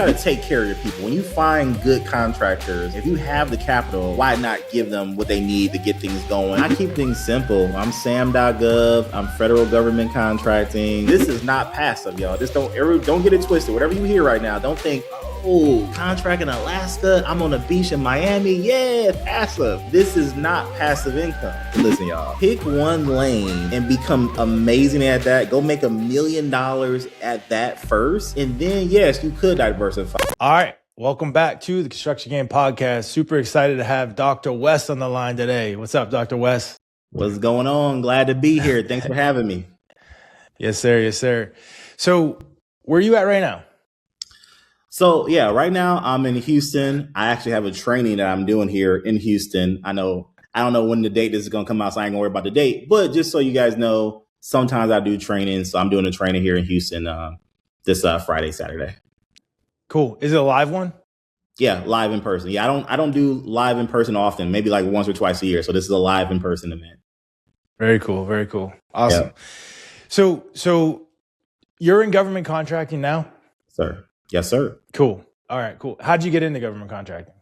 got to take care of your people. When you find good contractors, if you have the capital, why not give them what they need to get things going? I keep things simple. I'm sam.gov. I'm federal government contracting. This is not passive, y'all. Just don't get it twisted. Whatever you hear right now, don't think, oh, contract in Alaska, I'm on a beach in Miami. Yeah, passive. This is not passive income. Listen, y'all, pick one lane and become amazing at that. Go make $1 million at that first. And then, yes, you could diversify. All right. Welcome back to the Construction Game Podcast. Super excited to have Dr. Wes on the line today. What's up, Dr. Wes? What's going on? Glad to be here. Thanks for having me. Yes, sir. Yes, sir. So where are you at right now? So, yeah, right now I'm in Houston. I actually have a training that I'm doing here in Houston. I don't know when the date this is going to come out, so I ain't going to worry about the date. But just so you guys know, sometimes I do training. So I'm doing a training here in Houston this Friday, Saturday. Cool. Is it a live one? Yeah, live in person. Yeah, I don't do live in person often, maybe like once or twice a year. So this is a live in person event. Very cool. Very cool. Awesome. Yeah. So you're in government contracting now? Sir. Yes, sir. Cool. All right, cool. How'd you get into government contracting?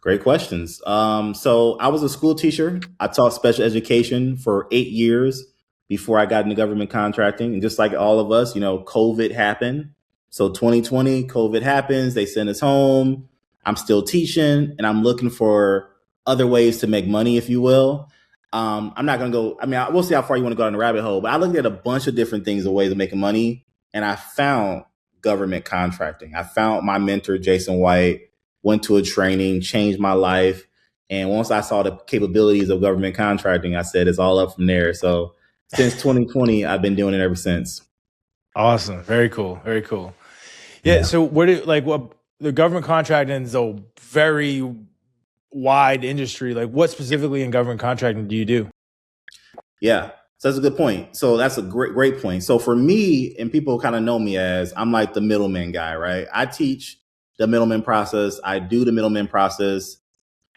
Great questions. So I was a school teacher. I taught special education for 8 years before I got into government contracting. And just like all of us, COVID happened. So 2020, COVID happens. They send us home. I'm still teaching and I'm looking for other ways to make money, if you will. I'm not going to go. We'll see how far you want to go down the rabbit hole, but I looked at a bunch of different things, of ways of making money. And I found government contracting. I found my mentor, Jason White, went to a training, changed my life. And once I saw the capabilities of government contracting, I said, it's all up from there. So since 2020, I've been doing it ever since. Awesome. Very cool. Very cool. Yeah. So the government contracting is a very wide industry. Like what specifically in government contracting do you do? Yeah. So that's a good point. So that's a great point. So for me, and people kind of know me as, I'm like the middleman guy, right? I teach the middleman process. I do the middleman process.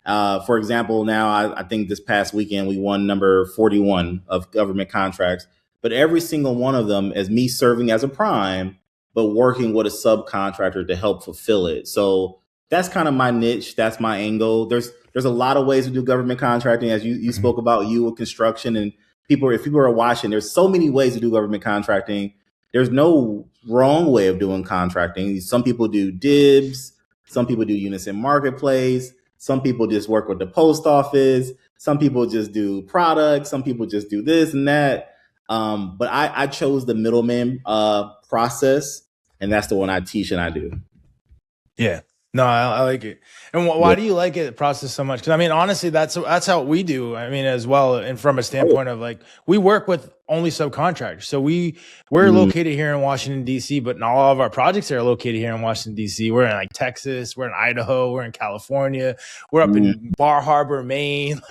For example, now I think this past weekend, we won number 41 of government contracts, but every single one of them is me serving as a prime, but working with a subcontractor to help fulfill it. So that's kind of my niche. That's my angle. There's a lot of ways to do government contracting, as you spoke about, you with construction, and if people are watching, there's so many ways to do government contracting. There's no wrong way of doing contracting. Some people do dibs. Some people do unison marketplace. Some people just work with the post office. Some people just do products. Some people just do this and that. But I chose the middleman process, and that's the one I teach and I do. Yeah. No, I like it. And why do you like it process so much? Because honestly, that's how we do. As well, and from a standpoint of we work with only subcontractors. So we're located here in Washington D.C., but not all of our projects are located here in Washington D.C. We're in Texas, we're in Idaho, we're in California, we're up in Bar Harbor, Maine.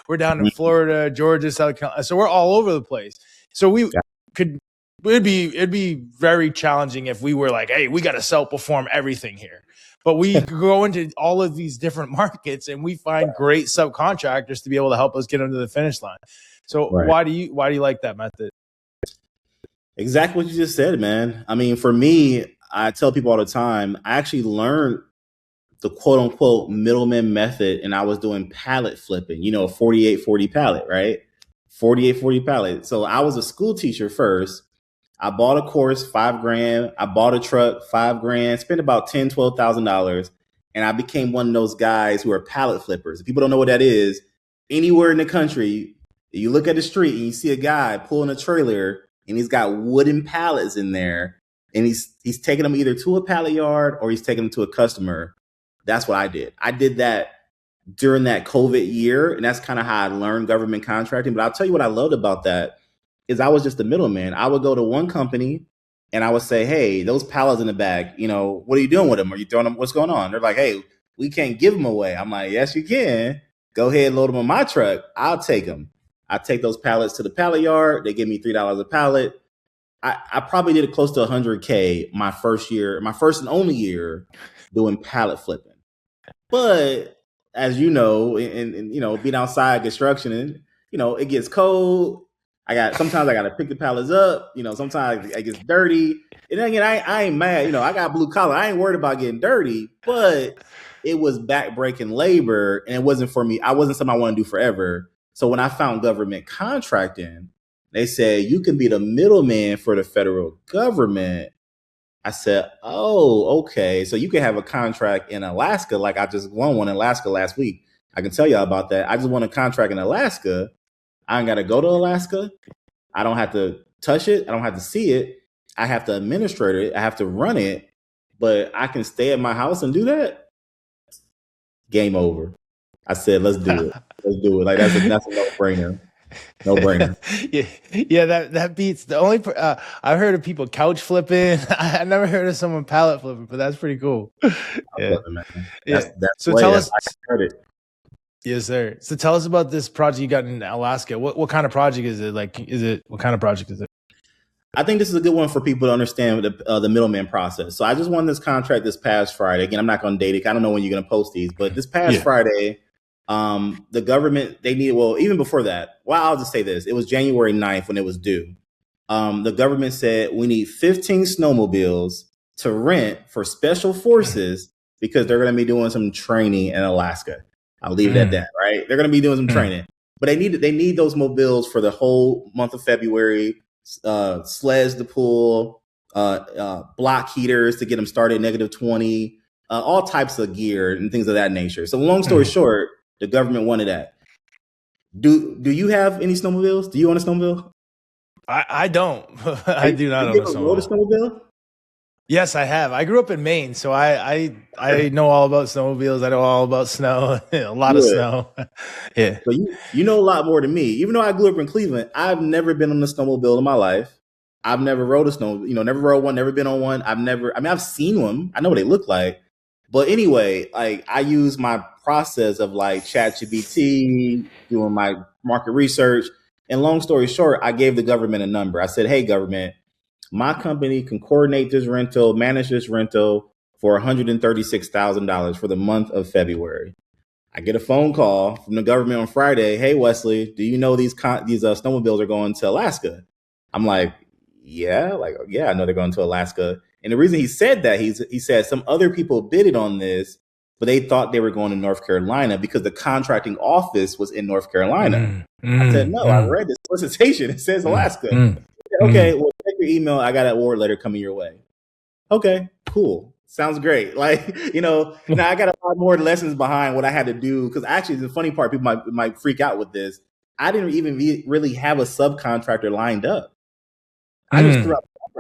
We're down in Florida, Georgia, South Carolina. So we're all over the place. So it'd be very challenging if we were hey, we got to self-perform everything here. But we go into all of these different markets and we find great subcontractors to be able to help us get them to the finish line. So why do you like that method? Exactly what you just said, man. For me, I tell people all the time, I actually learned the quote unquote middleman method, and I was doing pallet flipping, a 4840 pallet, right? 4840 pallet. So I was a school teacher first. I bought a course, $5,000. I bought a truck, $5,000, spent about $10,000, $12,000. And I became one of those guys who are pallet flippers. If people don't know what that is, anywhere in the country, you look at the street and you see a guy pulling a trailer and he's got wooden pallets in there. And he's taking them either to a pallet yard or he's taking them to a customer. That's what I did. I did that during that COVID year. And that's kind of how I learned government contracting. But I'll tell you what I loved about that is I was just the middleman. I would go to one company and I would say, hey, those pallets in the back, what are you doing with them? Are you throwing them? What's going on? They're like, hey, we can't give them away. I'm like, yes, you can. Go ahead and load them on my truck. I'll take them. I take those pallets to the pallet yard. They give me $3 a pallet. I probably did it close to 100K my first and only year doing pallet flipping. But as you know, and being outside construction and, it gets cold. Sometimes I gotta pick the pallets up. Sometimes it gets dirty. And again, I ain't mad. I got blue collar. I ain't worried about getting dirty, but it was backbreaking labor, and it wasn't for me. I wasn't something I want to do forever. So when I found government contracting, they said you can be the middleman for the federal government. I said, oh, okay. So you can have a contract in Alaska, like I just won one in Alaska last week. I can tell y'all about that. I just won a contract in Alaska. I ain't got to go to Alaska. I don't have to touch it. I don't have to see it. I have to administrate it. I have to run it. But I can stay at my house and do that. Game over. I said, let's do it. Let's do it. Like that's a no-brainer. No brainer. yeah. That beats the only. I've heard of people couch flipping. I never heard of someone pallet flipping, but that's pretty cool. Yeah. That's so way. Tell us. I heard it. Yes, sir. So tell us about this project you got in Alaska. What kind of project is it? What kind of project is it? I think this is a good one for people to understand the middleman process. So I just won this contract this past Friday. Again, I'm not going to date it. I don't know when you're going to post these, but this past Friday, the government, even before that, I'll just say this. It was January 9th when it was due. The government said we need 15 snowmobiles to rent for special forces because they're going to be doing some training in Alaska. I'll leave it at that, right? They're going to be doing some training, but they need those mobiles for the whole month of February. Sleds to pull, block heaters to get them started -20, all types of gear and things of that nature. So long story short, the government wanted that. Do you have any snowmobiles? Do you own a snowmobile? I don't. I do not own a snowmobile. Yes, I have. I grew up in Maine, so I know all about snowmobiles. I know all about snow, a lot of snow. Yeah. So you know a lot more than me. Even though I grew up in Cleveland, I've never been on a snowmobile in my life. I've never rode a snow, never rode one, never been on one. I've seen them. I know what they look like. But anyway, like I use my process of like ChatGPT, doing my market research. And long story short, I gave the government a number. I said, hey, government, my company can coordinate this rental, manage this rental for $136,000 for the month of February. I get a phone call from the government on Friday. Hey, Wesley, do you know these snowmobiles are going to Alaska? I'm like, yeah, I know they're going to Alaska. And the reason he said that, he said some other people bidded on this, but they thought they were going to North Carolina because the contracting office was in North Carolina. I said, no, I read this solicitation. It says Alaska. Okay, well, check your email. I got an award letter coming your way. Okay, cool. Sounds great. Like, now I got a lot more lessons behind what I had to do. Because actually, the funny part, people might freak out with this. I didn't even really have a subcontractor lined up. I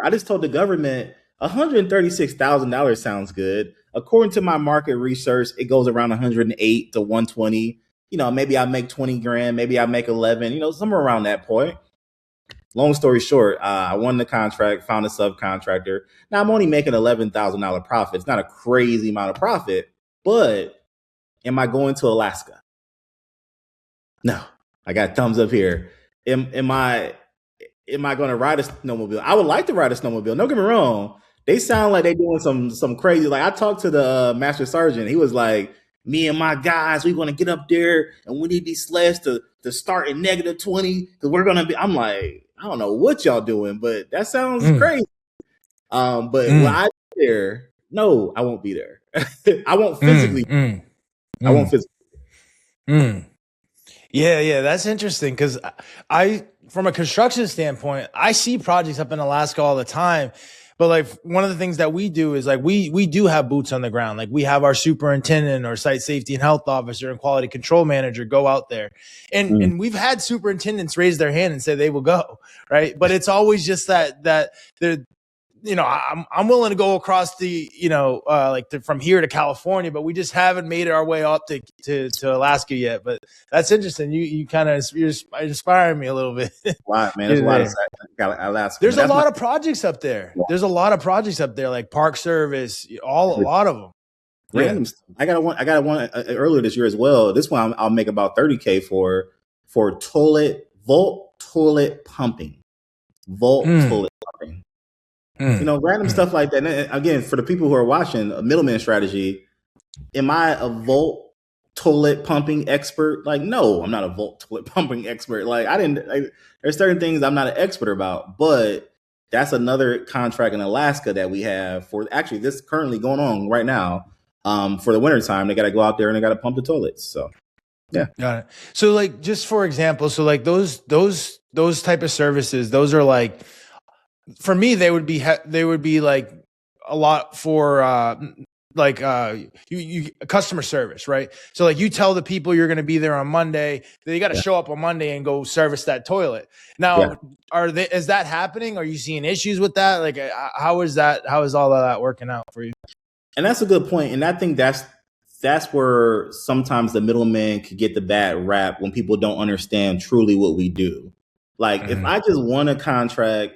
just told the government $136,000 sounds good. According to my market research, it goes around 108 to 120. Maybe I make 20 grand, maybe I make 11. Somewhere around that point. Long story short, I won the contract, found a subcontractor. Now I'm only making $11,000 profit. It's not a crazy amount of profit, but am I going to Alaska? No. I got thumbs up here. Am I going to ride a snowmobile? I would like to ride a snowmobile. Don't get me wrong. They sound like they're doing some crazy. Like I talked to the master sergeant. He was like, me and my guys, we're going to get up there and we need these sleds to start at -20 because we're going to be. I'm like, I don't know what y'all doing, but that sounds crazy. But when I be there, no, I won't be there. I won't physically. I won't physically. Yeah, that's interesting because from a construction standpoint, I see projects up in Alaska all the time. But like one of the things that we do is like we do have boots on the ground. Like we have our superintendent or site safety and health officer and quality control manager go out there. And we've had superintendents raise their hand and say they will go, right? But it's always just that they're, I'm willing to go across the, from here to California, but we just haven't made our way up to Alaska yet. But that's interesting. You kind of, you're inspiring me a little bit. Wow, man. There's a lot of Alaska. There's a lot of projects up there. Yeah. There's a lot of projects up there, like Park Service, a lot of them. Random. Yeah. I got one earlier this year as well. This one I'll make about $30K for Volt toilet pumping. Toilet pumping. Random stuff like that. And again, for the people who are watching, a middleman strategy. Am I a Volt toilet pumping expert. Like, no, I'm not a toilet pumping expert. Like, there's certain things I'm not an expert about, but that's another contract in Alaska that we have for actually this currently going on right now. For the wintertime, they got to go out there and they got to pump the toilets. So, yeah. Got it. So like, just for example, so like those type of services, those are like, for me, they would be like a lot for, you customer service, right? So like you tell the people you're going to be there on Monday, they got to show up on Monday and go service that toilet. Now, is that happening? Are you seeing issues with that? Like, how is all of that working out for you? And that's a good point. And I think that's where sometimes the middleman could get the bad rap when people don't understand truly what we do. Like, if I just won a contract,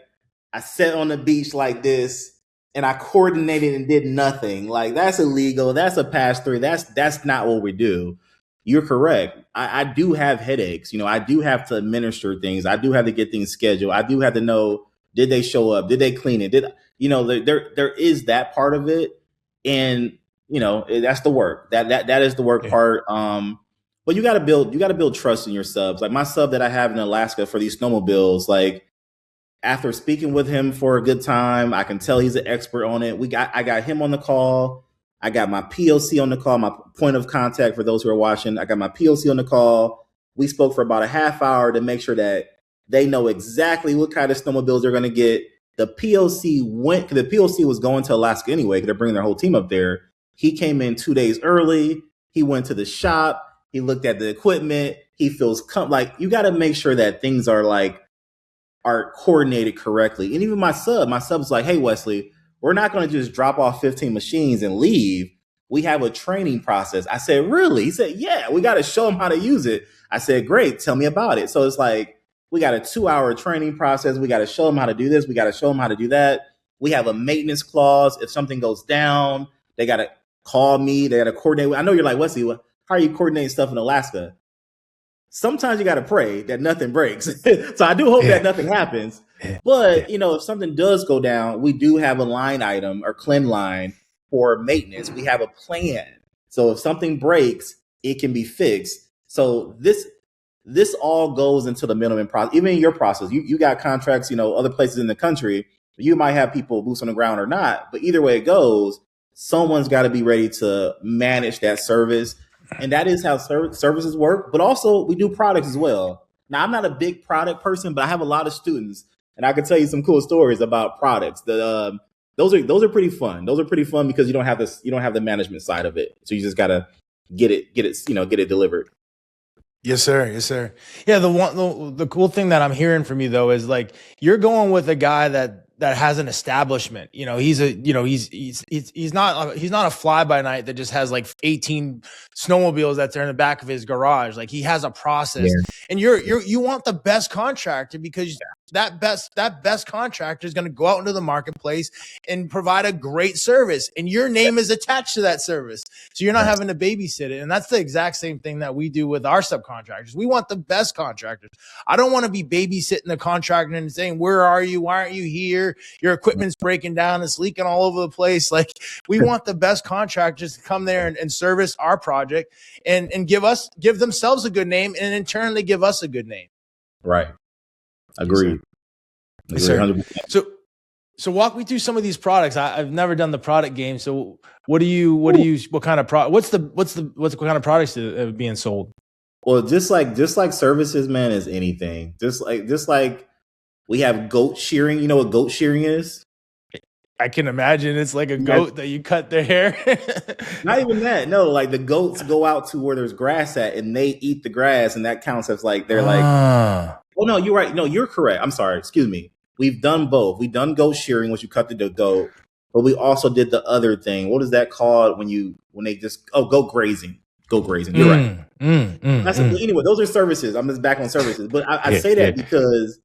I sat on the beach like this, and I coordinated and did nothing. Like, that's illegal. That's a pass through. That's not what we do. You're correct. I do have headaches. I do have to administer things. I do have to get things scheduled. I do have to know, did they show up? Did they clean it? There is that part of it. And, that's the work. That is the work part. But you gotta build trust in your subs. Like my sub that I have in Alaska for these snowmobiles, like, after speaking with him for a good time, I can tell he's an expert on it. I got him on the call. I got my POC on the call, my point of contact for those who are watching. I got my POC on the call. We spoke for about a half hour to make sure that they know exactly what kind of snowmobiles they're going to get. The POC was going to Alaska anyway because they're bringing their whole team up there. He came in 2 days early. He went to the shop. He looked at the equipment. He feels like you got to make sure that things are coordinated correctly. And even my sub's like, hey, Wesley, we're not going to just drop off 15 machines and leave. We have a training process. I said, really? He said, yeah, we got to show them how to use it. I said, great. Tell me about it. So it's like, we got a 2-hour training process. We got to show them how to do this. We got to show them how to do that. We have a maintenance clause. If something goes down, they got to call me. They got to coordinate. I know you're like, Wesley, how are you coordinating stuff in Alaska? Sometimes you got to pray that nothing breaks. So I do hope that nothing happens. But, if something does go down, we do have a line item or clean line for maintenance. We have a plan. So if something breaks, it can be fixed. So this all goes into the middleman process. Even in your process, you got contracts, other places in the country. You might have people boots on the ground or not. But either way it goes, someone's got to be ready to manage that service. And that is how services work. But also, we do products as well. Now, I'm not a big product person, but I have a lot of students, and I can tell you some cool stories about products. Those are pretty fun. Those are pretty fun because you don't have the management side of it. So you just gotta get it delivered. Yes, sir. Yes, sir. Yeah. The cool thing that I'm hearing from you though is like you're going with a guy that has an establishment. He's not a fly by night that just has like 18 snowmobiles that are in the back of his garage. Like he has a process, and you want the best contractor because that best contractor is going to go out into the marketplace and provide a great service, and your name is attached to that service. So you're not having to babysit it. And that's the exact same thing that we do with our subcontractors. We want the best contractors. I don't want to be babysitting the contractor and saying, where are you? Why aren't you here? Your equipment's breaking down. It's leaking all over the place. Like we want the best contractors to come there and service our project and give themselves a good name. And in turn, they give us a good name. Right. Agreed. Yes, so walk me through some of these products. I've never done the product game. So what kind of what's the kind of products that are being sold? Well, just like services, man, is anything. Just like we have goat shearing. You know what goat shearing is? I can imagine it's like a goat that you cut their hair. Not even that. No, like the goats go out to where there's grass at and they eat the grass, and that counts as like they're like. Oh no, you're right. No, you're correct. I'm sorry. Excuse me. We've done both. We've done goat shearing, which you cut the goat, but we also did the other thing. What is that called when they just goat grazing? Goat grazing. You're right. Anyway, those are services. I'm just back on services, but I say that because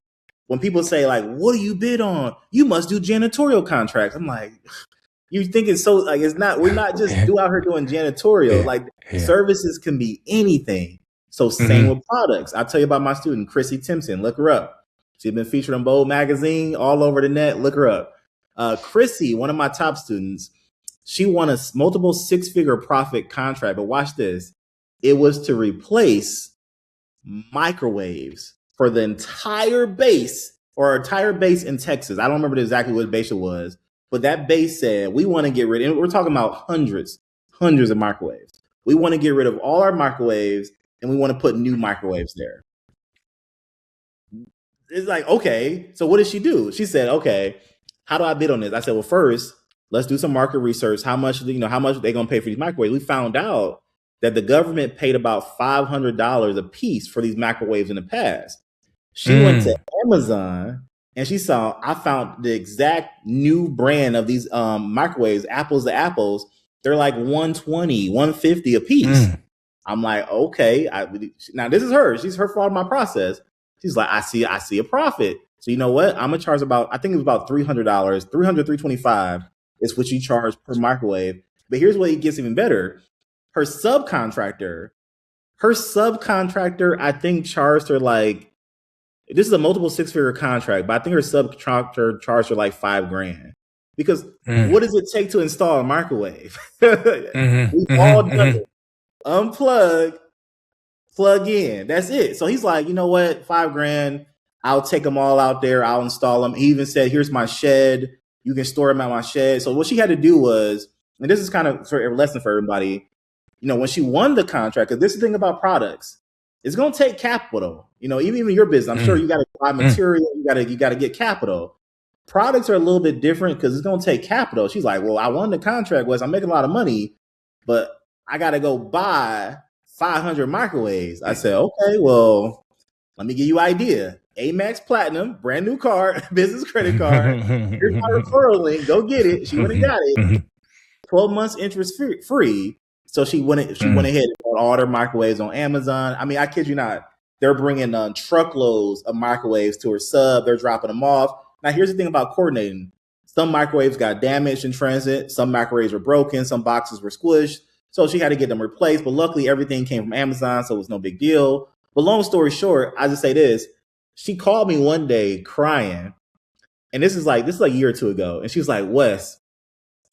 when people say like, "What do you bid on?" You must do janitorial contracts. I'm like, you think it's so like it's not. We're not just out here doing janitorial. Like services can be anything. So same with products. I'll tell you about my student, Chrissy Timpson. Look her up. She's been featured on Bold Magazine, all over the net. Look her up. Chrissy, one of my top students, she won a multiple 6-figure profit contract. But watch this. It was to replace microwaves for the entire base in Texas. I don't remember exactly what base it was, but that base said we want to get rid of, and we're talking about hundreds of microwaves. We want to get rid of all our microwaves and we want to put new microwaves there. It's like, okay, so what did she do? She said, okay, how do I bid on this? I said, well, first, let's do some market research. How much they're going to pay for these microwaves? We found out that the government paid about $500 a piece for these microwaves in the past. She went to Amazon and I found the exact new brand of these microwaves, apples to apples. They're like $120, $150 a piece. I'm like, okay. Now this is her. She's her fault in my process. She's like, I see a profit. So you know what? I'm gonna charge I think it was about $300, $325 is what you charge per microwave. But here's what it gets even better. Her subcontractor, I think charged her like, this is a multiple six-figure contract, but I think her subcontractor charged her like $5,000. Because what does it take to install a microwave? We've all done it. Unplug, plug in. That's it. So he's like, you know what? $5,000. I'll take them all out there. I'll install them. He even said, here's my shed. You can store them at my shed. So what she had to do was, and this is kind of a lesson for everybody, when she won the contract, because this is the thing about products, it's going to take capital. Even in your business, I'm sure you got to buy material. You got to get capital. Products are a little bit different because it's going to take capital. She's like, well, I won the contract, Wes. I'm making a lot of money, but I got to go buy 500 microwaves. I said, okay, well, let me give you an idea. Amex Platinum, brand new card, business credit card. Here's my referral link. Go get it. She went and got it. 12 months interest free. So she went ahead and bought all their microwaves on Amazon. I mean, I kid you not. They're bringing truckloads of microwaves to her sub. They're dropping them off. Now, here's the thing about coordinating. Some microwaves got damaged in transit. Some microwaves were broken. Some boxes were squished. So she had to get them replaced. But luckily, everything came from Amazon, so it was no big deal. But long story short, I just say this. She called me one day crying. And this is like a year or two ago. And she was like, Wes,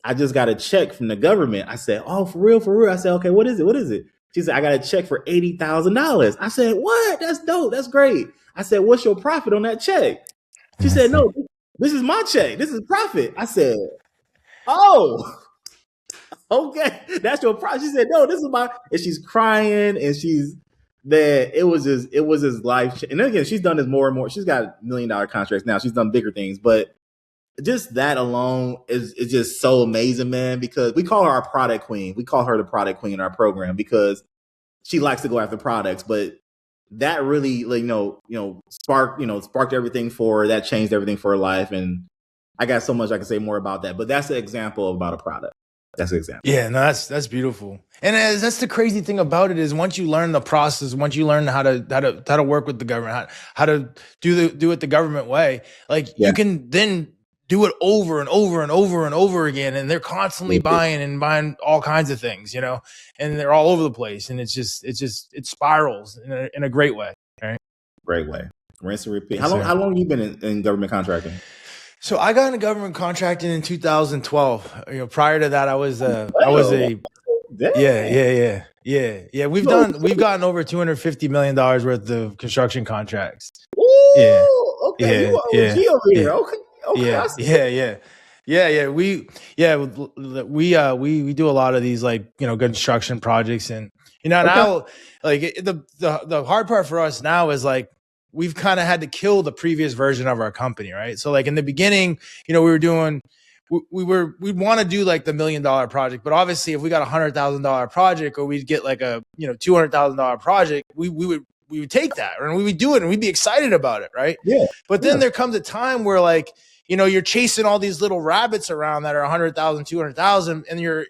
I just got a check from the government. I said, oh, for real? I said, okay, what is it? She said, I got a check for $80,000. I said, what? That's dope. That's great. I said, what's your profit on that check? She said, no, this is my check. This is profit. I said, oh, okay. That's your profit. She said, no, this is my, and she's crying and she's there. It was his life. And then again, she's done this more and more. She's got $1 million contracts now. She's done bigger things, but just that alone is just so amazing, man, because we call her our product queen. We call her the product queen in our program because she likes to go after products, but that really, sparked everything for her. That changed everything for her life. And I got so much I can say more about that, but that's an example about a product. That's an example. Yeah, no, that's beautiful. And that's the crazy thing about it is once you learn the process, once you learn how to work with the government, how to do it the government way, you can then do it over and over and over and over again. And they're constantly buying all kinds of things, and they're all over the place. And it spirals in a great way. Right? Great way. Rinse and repeat. How long have you been in government contracting? So I got into government contracting in 2012. Prior to that, I was a yeah. We've gotten over $250 million worth of construction contracts. Ooh, okay. You are OG over here. Okay. We do a lot of these construction projects, and now the hard part for us now is we've kind of had to kill the previous version of our company, right? So in the beginning, we were doing we want to do the $1 million project, but obviously if we got $100,000 project or we'd get a $200,000 project, we would take that and we would do it and we'd be excited about it, right? Yeah. But then there comes a time where you're chasing all these little rabbits around that are 100,000, 200,000, and you're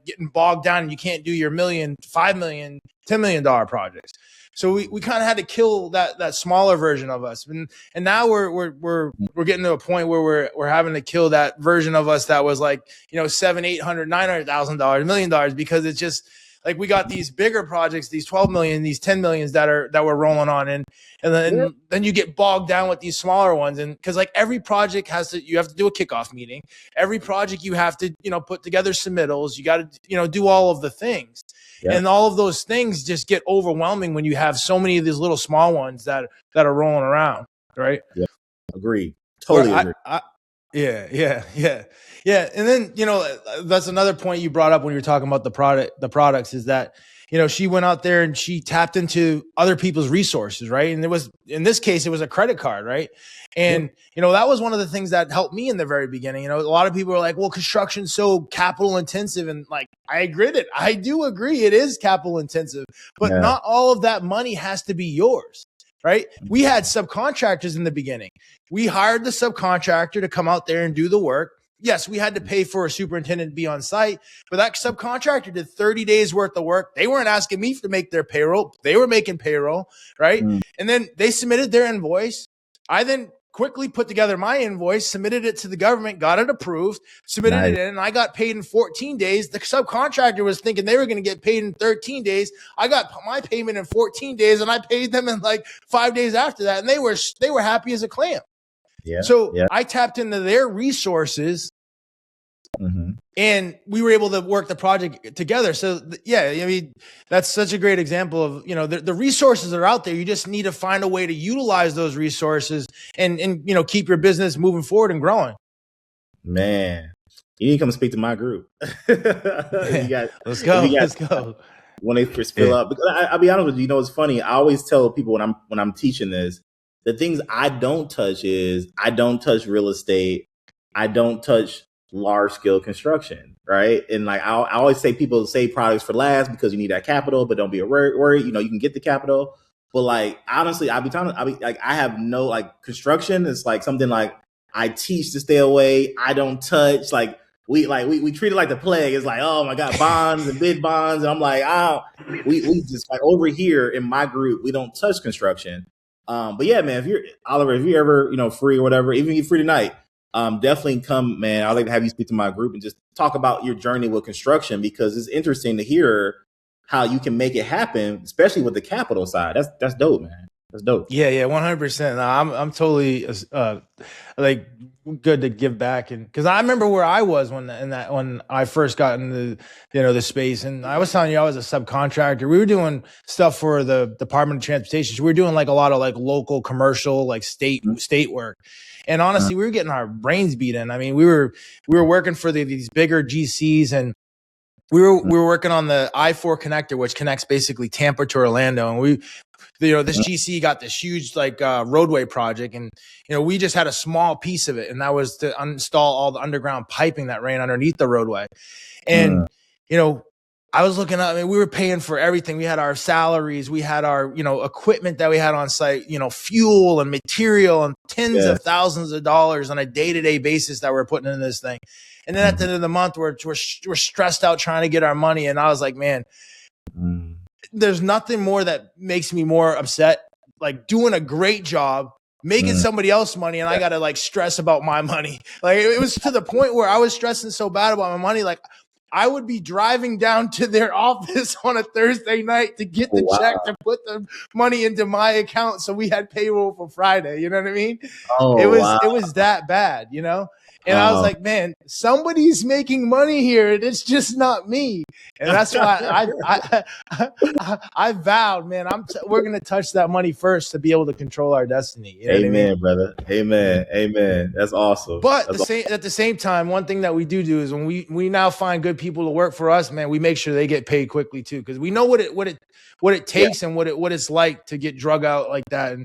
getting bogged down and you can't do your $1 million, $5 million, $10 million projects. So we kind of had to kill that smaller version of us, and now we're getting to a point where we're having to kill that version of us that was $700,000, $800,000, $900,000, $1 million, because it's just like we got these bigger projects, these 12 million, these 10 millions that we're rolling on, and then you get bogged down with these smaller ones, and because like every project you have to do a kickoff meeting. Every project you have to put together submittals. You got to do all of the things, and all of those things just get overwhelming when you have so many of these little small ones that are rolling around, right? Yeah, agreed. Totally agree. Yeah. And then, that's another point you brought up when you were talking about the products is that, she went out there and she tapped into other people's resources, right? And in this case, it was a credit card, right? And, that was one of the things that helped me in the very beginning. A lot of people are like, well, construction's so capital intensive. And like, I do agree it is capital intensive, but not all of that money has to be yours. Right? We had subcontractors in the beginning. We hired the subcontractor to come out there and do the work. Yes, we had to pay for a superintendent to be on site, but that subcontractor did 30 days worth of work. They weren't asking me to make their payroll. They were making payroll, right? And then they submitted their invoice. I then quickly put together my invoice, submitted it to the government, got it approved, submitted it in, and I got paid in 14 days. The subcontractor was thinking they were going to get paid in 13 days. I got my payment in 14 days, and I paid them in like 5 days after that, and they were happy as a clam. I tapped into their resources, and we were able to work the project together. So that's such a great example of, the resources are out there. You just need to find a way to utilize those resources and keep your business moving forward and growing. Man, you need to come speak to my group. Let's go. When they first fill up, because I'll be honest with you, it's funny. I always tell people when I'm teaching this, the things I don't touch is I don't touch real estate. I don't touch large scale construction, right? And like I always say, people save products for last because you need that capital, but don't be worried. You can get the capital. But like honestly, I have no like construction. It's like something like I teach to stay away. I don't touch. Like we treat it like the plague. It's like, oh my God, bonds and bid bonds. And I'm like, we just like over here in my group, we don't touch construction. But yeah, man, if you're ever, free or whatever, even if you're free tonight, definitely come, man. I'd like to have you speak to my group and just talk about your journey with construction, because it's interesting to hear how you can make it happen, especially with the capital side. That's dope, man. That's dope. Yeah, 100%. I'm totally like good to give back, and because I remember where I was when I first got into the space, and I was telling you I was a subcontractor. We were doing stuff for the Department of Transportation. So we were doing like a lot of like local commercial, like state work. And honestly, we were getting our brains beat in. I mean, we were working for these bigger GCs, and we were working on the I-4 connector, which connects basically Tampa to Orlando. And this GC got this huge like roadway project, and we just had a small piece of it, and that was to install all the underground piping that ran underneath the roadway. And I was looking up, I mean, we were paying for everything. We had our salaries, we had our, equipment that we had on site, fuel and material and tens of thousands of dollars on a day-to-day basis that we're putting in this thing. And then at the end of the month, we're stressed out trying to get our money. And I was like, man, there's nothing more that makes me more upset, like doing a great job, making somebody else money, and I got to like stress about my money. Like it was to the point where I was stressing so bad about my money. Like I would be driving down to their office on a Thursday night to get the check to put the money into my account, so we had payroll for Friday. You know what I mean? It was that bad, And I was like, man, somebody's making money here, and it's just not me. And that's why I vowed, man, we're gonna touch that money first to be able to control our destiny. You know Amen, what I mean? brother. Amen. That's awesome. But at the same time, one thing that we do is when we now find good people to work for us, man, we make sure they get paid quickly too, because we know what it takes and what it's like to get drug out like that. And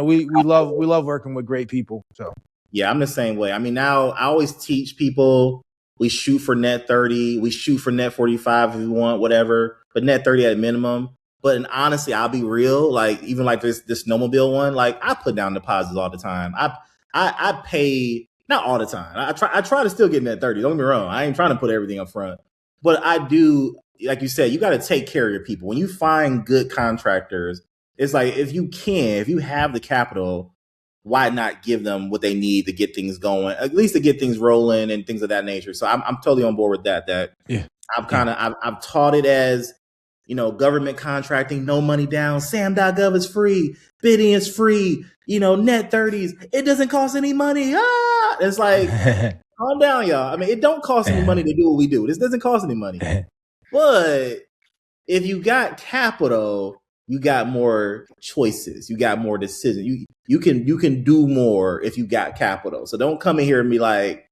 we love working with great people. So. Yeah, I'm the same way. I mean, now I always teach people, we shoot for net 30, we shoot for net 45 if we want, whatever, but net 30 at minimum. But honestly, I'll be real, like even like this snowmobile one, like I put down deposits all the time. I pay, not all the time. I try to still get net 30. Don't get me wrong. I ain't trying to put everything up front. But I do, like you said, you got to take care of your people. When you find good contractors, it's like if you have the capital, why not give them what they need to get things going, at least to get things rolling and things of that nature. So I'm totally on board with that. I've taught it as government contracting, no money down, sam.gov is free, bidding is free, net 30s. It doesn't cost any money. It's like, calm down, y'all. I mean, it don't cost any money to do what we do. This doesn't cost any money. But if you got capital, you got more choices. You got more decisions. You can do more if you got capital. So don't come in here and be like,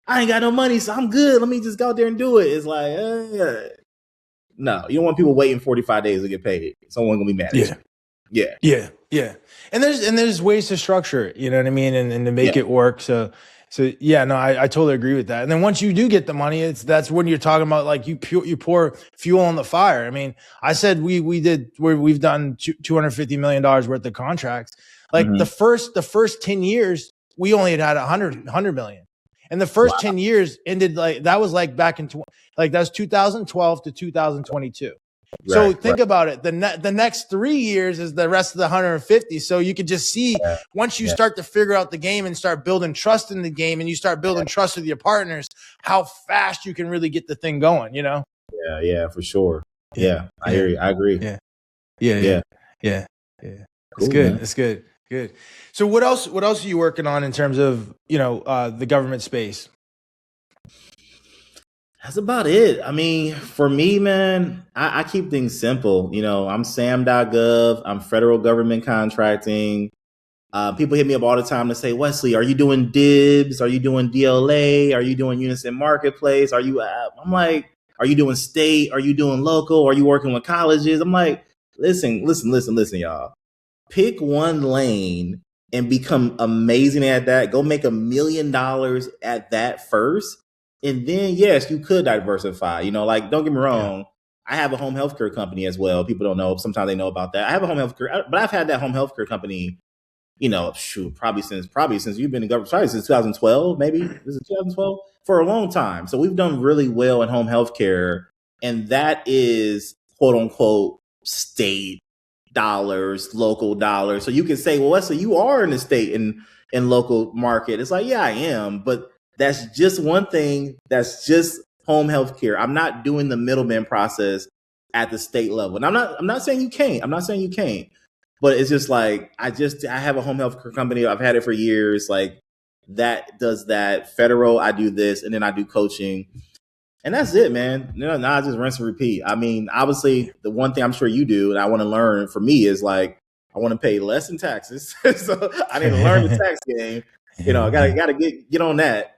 I ain't got no money, so I'm good. Let me just go out there and do it. It's like, no, you don't want people waiting 45 days to get paid. Someone gonna be mad at you. Yeah. And there's ways to structure it, you know what I mean, and to make it work. So yeah, no, I totally agree with that. And then once you do get the money, that's when you're talking about like you pour fuel on the fire. I mean, I said we've done $250 million worth of contracts. Like the first 10 years, we only had 100 million. And the first 10 years ended that was back in that was 2012 to 2022. So think about it. The next 3 years is the rest of the 150. So you could just see once you start to figure out the game and start building trust in the game, and you start building trust with your partners, how fast you can really get the thing going, Yeah, for sure. Yeah, I hear you. I agree. Yeah. Cool, it's good. Good. So what else are you working on in terms of, the government space? That's about it. I mean, for me, man, I keep things simple. I'm sam.gov. I'm federal government contracting. People hit me up all the time to say, Wesley, are you doing DIBS? Are you doing DLA? Are you doing Unison Marketplace? I'm like, are you doing state? Are you doing local? Are you working with colleges? I'm like, listen, y'all. Pick one lane and become amazing at that. Go make $1 million at that first. And then, yes, you could diversify. Don't get me wrong. Yeah. I have a home healthcare company as well. People don't know. Sometimes they know about that. I have a home healthcare, but I've had that home healthcare company, probably since you've been in government, probably since 2012, maybe. Is it 2012? For a long time. So we've done really well in home healthcare. And that is, quote unquote, state dollars, local dollars. So you can say, well, Wesley, you are in the state and local market. It's like, yeah, I am. But that's just one thing. That's just home health care. I'm not doing the middleman process at the state level. And I'm not saying you can't. But it's just like, I have a home health care company. I've had it for years. Like that does that. Federal, I do this, and then I do coaching. And that's it, man. Now I just rinse and repeat. I mean, obviously, the one thing I'm sure you do, and I want to learn for me is I want to pay less in taxes. So I need to learn the tax game. I gotta get on that.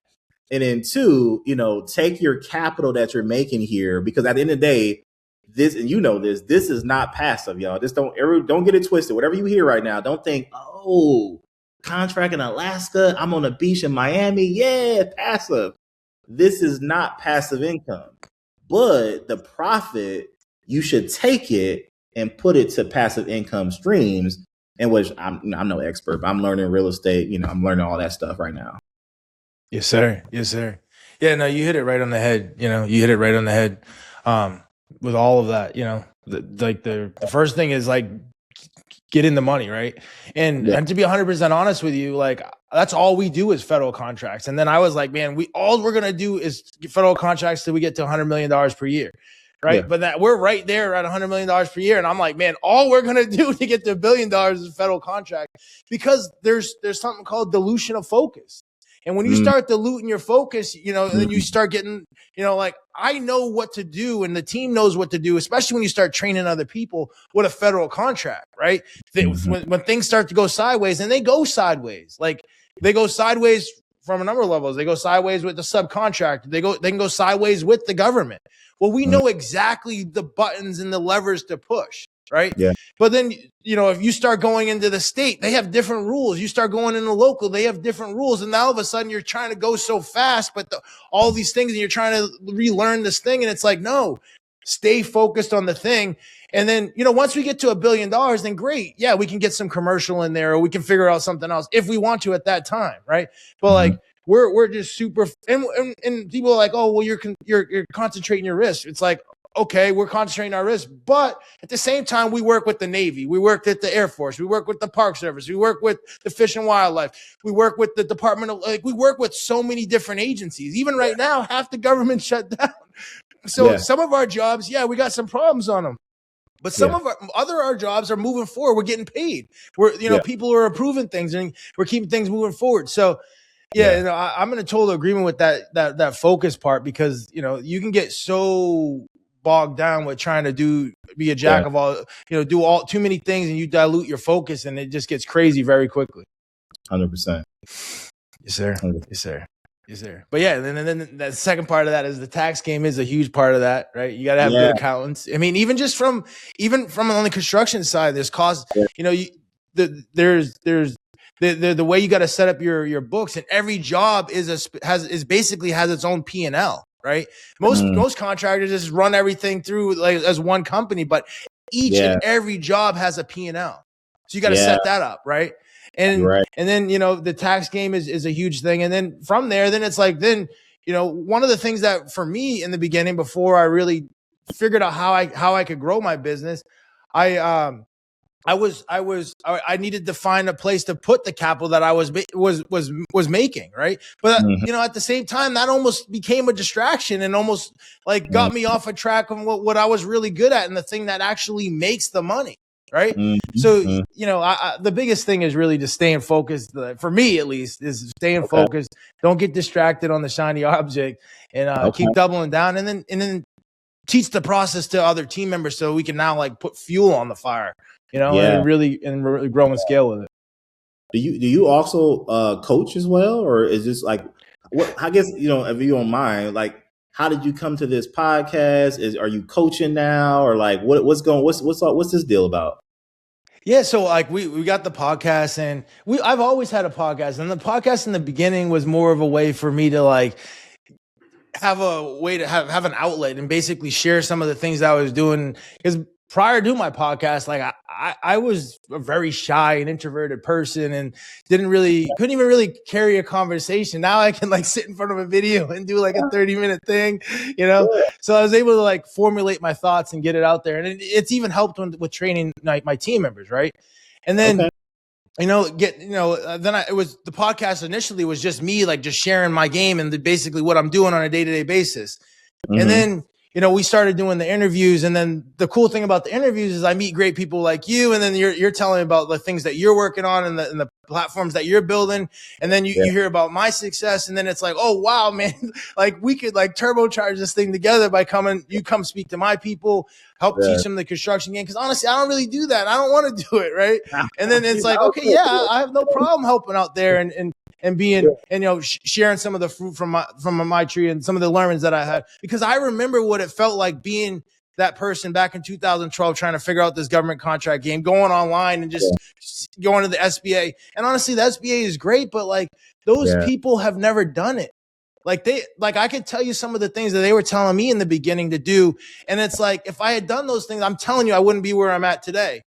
And then 2, take your capital that you're making here, because at the end of the day, this is not passive, y'all. Just don't get it twisted. Whatever you hear right now, don't think, oh, contract in Alaska, I'm on a beach in Miami. Yeah, passive. This is not passive income, but the profit, you should take it and put it to passive income streams, in which I'm no expert, but I'm learning real estate. I'm learning all that stuff right now. Yes, sir. Yeah, no, you hit it right on the head. With all of that, the first thing is get in the money, right? And to be 100% honest with you, that's all we do is federal contracts. And then I was like, man, all we're gonna do is federal contracts till we get to $100 million per year, right? Yeah. But we're right there at $100 million per year, and I'm like, man, all we're gonna do to get to $1 billion is federal contract, because there's something called dilution of focus. And when you start diluting your focus, and then you start getting, I know what to do and the team knows what to do, especially when you start training other people with a federal contract, right? When things start to go sideways, and they go sideways, they go sideways from a number of levels. They go sideways with the subcontractor. They can go sideways with the government. Well, we know exactly the buttons and the levers to push. Right. Yeah. But then, if you start going into the state, they have different rules. You start going into local, they have different rules. And now all of a sudden you're trying to go so fast, but all these things, and you're trying to relearn this thing. And it's like, no, stay focused on the thing. And then, once we get to $1 billion, then great. Yeah, we can get some commercial in there, or we can figure out something else if we want to at that time. Right. But we're just super. And people are like, oh, well, you're concentrating your risk. It's like, okay, we're concentrating our risk, but at the same time, we work with the Navy, we work with the Air Force, we work with the Park Service, we work with the Fish and Wildlife, we work with the Department of, we work with so many different agencies. Even right now, half the government shut down. So some of our jobs, we got some problems on them. But some of our jobs are moving forward. We're getting paid. We're, people are approving things and we're keeping things moving forward. So I'm in a total agreement with that focus part, because, you can get so bogged down with trying to be a jack of all, do all too many things, and you dilute your focus, and it just gets crazy very quickly. 100%. Yes, sir. 100%. Yes, sir. Yes, sir. But and then the second part of that is the tax game is a huge part of that, right? You got to have good accountants. I mean, even from on the construction side, there's costs. There's the way you got to set up your books, and every job basically has its own P&L, right? Most contractors just run everything through like as one company, but each and every job has a P&L. So you got to set that up, right? And then, the tax game is a huge thing. And then from there, then it's like, one of the things that for me in the beginning, before I really figured out how I could grow my business, I needed to find a place to put the capital that I was making, right? But at the same time, that almost became a distraction and almost like got me off a track of what I was really good at and the thing that actually makes the money. Right. So, the biggest thing is really just staying focused. For me, at least, is staying focused. Don't get distracted on the shiny object, and keep doubling down, and then teach the process to other team members so we can now like put fuel on the fire, and really grow and scale with it. Do you also coach as well, or is this like what? I guess if you don't mind, like, how did you come to this podcast? Are you coaching now, or like what's this deal about? Yeah, so like we got the podcast, and I've always had a podcast, and the podcast in the beginning was more of a way for me to like have a way to have an outlet and basically share some of the things that I was doing, because prior to my podcast, like I was a very shy and introverted person and couldn't even really carry a conversation. Now I can like sit in front of a video and do like a 30-minute thing, So I was able to like formulate my thoughts and get it out there. And it's even helped with training like my team members. Right. And then, then it was the podcast initially was just me, like just sharing my game and basically what I'm doing on a day-to-day basis. And then, we started doing the interviews, and then the cool thing about the interviews is I meet great people like you, and then you're telling me about the things that you're working on and the platforms that you're building, and then you hear about my success, and then it's like, oh wow, man, like we could like turbocharge this thing together by you come speak to my people, help teach them the construction game, because honestly, I don't really do that. I don't want to do it, right? And then it's like, okay, I have no problem helping out there and being and sharing some of the fruit from my tree and some of the learnings that I had, because I remember what it felt like being that person back in 2012 trying to figure out this government contract game, going online and just going to the SBA. And honestly, the SBA is great, but like those people have never done it. Like I could tell you some of the things that they were telling me in the beginning to do, and it's like if I had done those things, I'm telling you, I wouldn't be where I'm at today.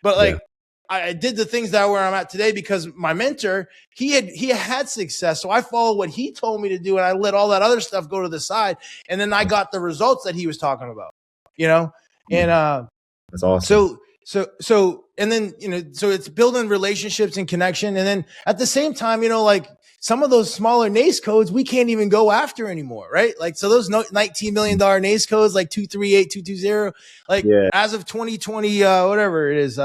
But like I did the things that where I'm at today because my mentor, he had success. So I followed what he told me to do, and I let all that other stuff go to the side. And then I got the results that he was talking about, and that's awesome. So, and then, so it's building relationships and connection. And then at the same time, like some of those smaller NACE codes, we can't even go after anymore. Right. Like, so those $19 million NACE codes, like 238, 220, like as of 2020, whatever it is,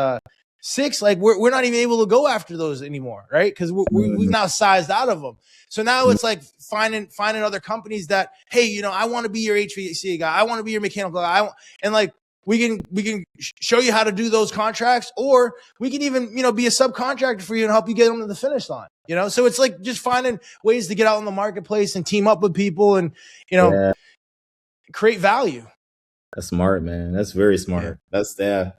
6, like we're not even able to go after those anymore, right? Because we've now sized out of them. So now it's like finding other companies that, hey, I want to be your HVAC guy, I want to be your mechanical guy, and like we can show you how to do those contracts, or we can even be a subcontractor for you and help you get them to the finish line. So it's like just finding ways to get out in the marketplace and team up with people and create value. That's smart, man. That's very smart. Yeah.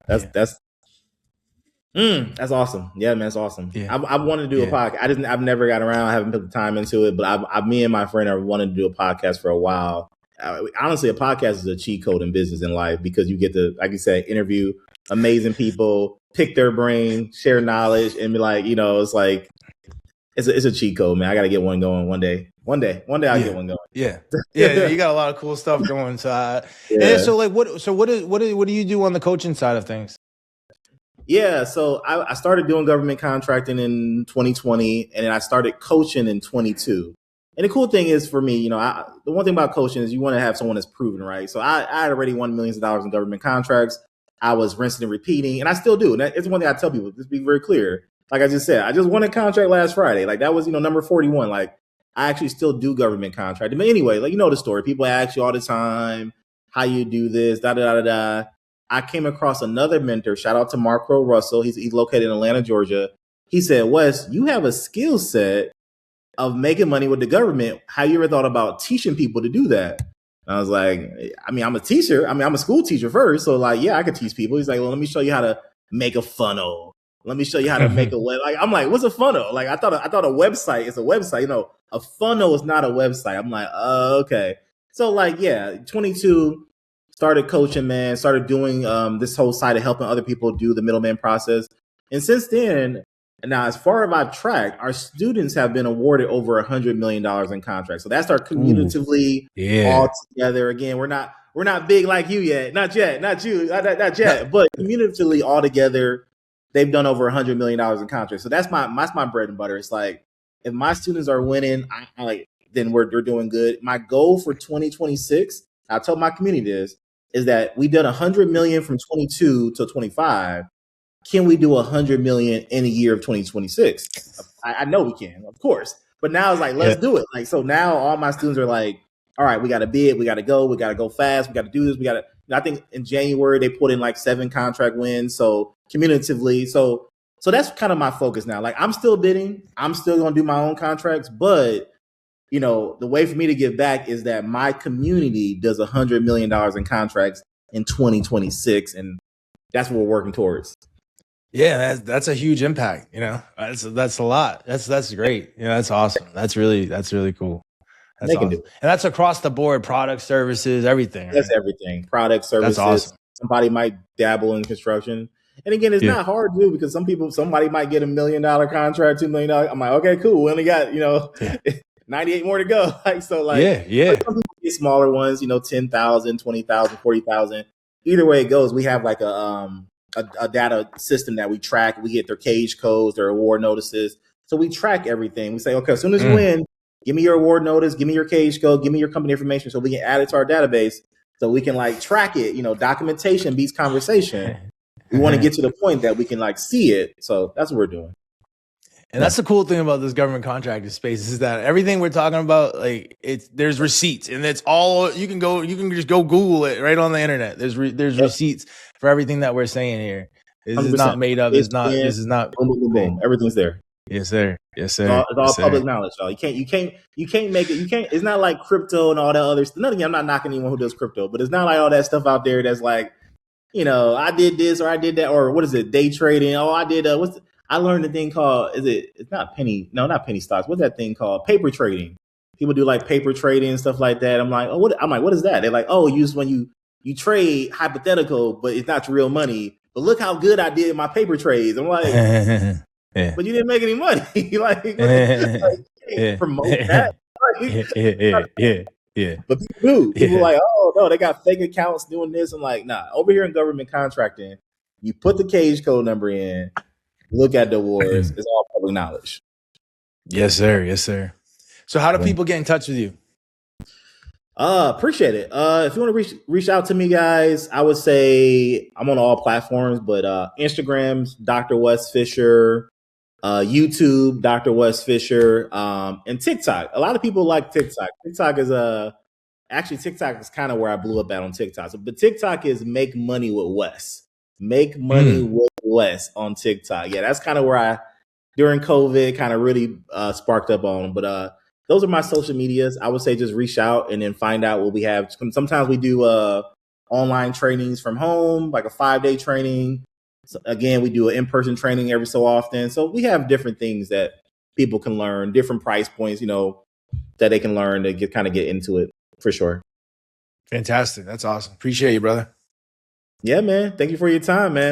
That's awesome. Yeah, man, that's awesome. Yeah. I wanted to do a podcast. I've never got around. I haven't put the time into it, but me and my friend are wanting to do a podcast for a while. Honestly, a podcast is a cheat code in business and life, because you get to, like you said, interview amazing people, pick their brain, share knowledge, and be like, it's like, it's a cheat code, man. I got to get one going one day. One day I'll get one going. Yeah. You got a lot of cool stuff going. So, so like, what do you do on the coaching side of things? Yeah, so I started doing government contracting in 2020, and then I started coaching in 22. And the cool thing is for me, the one thing about coaching is you want to have someone that's proven, right? So I had already won millions of dollars in government contracts. I was rinsing and repeating, and I still do. And it's one thing I tell people, just be very clear. Like I just said, I just won a contract last Friday. Like that was, number 41. Like I actually still do government contract. But anyway, like the story. People ask you all the time how you do this, da da da da. I came across another mentor. Shout out to Marco Russell. He's located in Atlanta, Georgia. He said, Wes, you have a skill set of making money with the government. How you ever thought about teaching people to do that? And I was like, I mean, I'm a teacher. I mean, I'm a school teacher first. So like, yeah, I could teach people. He's like, well, let me show you how to make a funnel. Let me show you how to make a web. Like, I'm like, what's a funnel? Like, I thought a website is a website. A funnel is not a website. I'm like, oh, okay. So like, yeah, 22, started coaching, man, started doing this whole side of helping other people do the middleman process. And since then, now as far as I've tracked, our students have been awarded over $100 million in contracts. So that's our cumulatively all together. Again, we're not big like you yet. Not yet. Not you. Not yet. But cumulatively all together, they've done over $100 million in contracts. So that's my bread and butter. It's like, if my students are winning, then we're doing good. My goal for 2026, I told my community this, is that we done 100 million from 22 to 25. Can we do 100 million in a year of 2026? I know we can, of course. But now it's like, let's do it. Like, so now all my students are like, all right, we got to bid, we got to go fast, we got to do this, I think in January they put in like 7 contract wins. So cumulatively, so that's kind of my focus now. Like I'm still bidding, I'm still going to do my own contracts, but the way for me to give back is that my community does $100 million in contracts in 2026. And that's what we're working towards. Yeah, that's a huge impact. That's a lot. That's great. That's awesome. That's really cool. That's awesome. And that's across the board, product, services, everything. Right? That's everything. Product, services. That's awesome. Somebody might dabble in construction. And again, it's not hard to do because somebody might get $1 million contract, $2 million. I'm like, okay, cool. We only got, 98 more to go. Like, so like, some people get smaller ones, 10,000, 20,000, 40,000. Either way it goes, we have like a data system that we track. We get their cage codes, their award notices. So we track everything. We say, okay, as soon as you win, give me your award notice, give me your cage code, give me your company information so we can add it to our database so we can like track it. Documentation beats conversation. We want to get to the point that we can like see it. So that's what we're doing. And that's the cool thing about this government contracting space is that everything we're talking about, like there's receipts and it's all you can just go Google it right on the internet. There's receipts for everything that we're saying here. This 100%. Is not made up. This is not boom. Everything's there. Yes, sir. Yes, sir. It's all public knowledge, y'all. You can't make it. It's not like crypto and all that other stuff. I'm not knocking anyone who does crypto, but it's not like all that stuff out there that's like, I did this or I did that, or what is it? Day trading. Oh, I did I learned a thing called, it's not penny stocks. What's that thing called? Paper trading. People do like paper trading and stuff like that. I'm like, what is that? They're like, oh, use when you trade hypothetical, but it's not your real money. But look how good I did in my paper trades. I'm like, but you didn't make any money. Promote that. But people do. People are like, oh no, they got fake accounts doing this. I'm like, nah, over here in government contracting, you put the cage code number in, look at the awards. It's all public knowledge. Yes, sir. Yes, sir. So how do people get in touch with you? Appreciate it. If you want to reach out to me, guys, I would say I'm on all platforms, but Instagram's Dr. Wes Fisher, YouTube, Dr. Wes Fisher, and TikTok. A lot of people like TikTok. TikTok is kind of where I blew up at on TikTok. But TikTok is Make Money with Wes. Make Money with Wes on TikTok. Yeah, that's kind of where I, during COVID, kind of really sparked up on. But those are my social medias. I would say just reach out and then find out what we have. Sometimes we do online trainings from home, like a 5-day training. So again, we do an in-person training every so often. So we have different things that people can learn, different price points, that they can learn to get into it for sure. Fantastic. That's awesome. Appreciate you, brother. Yeah, man. Thank you for your time, man.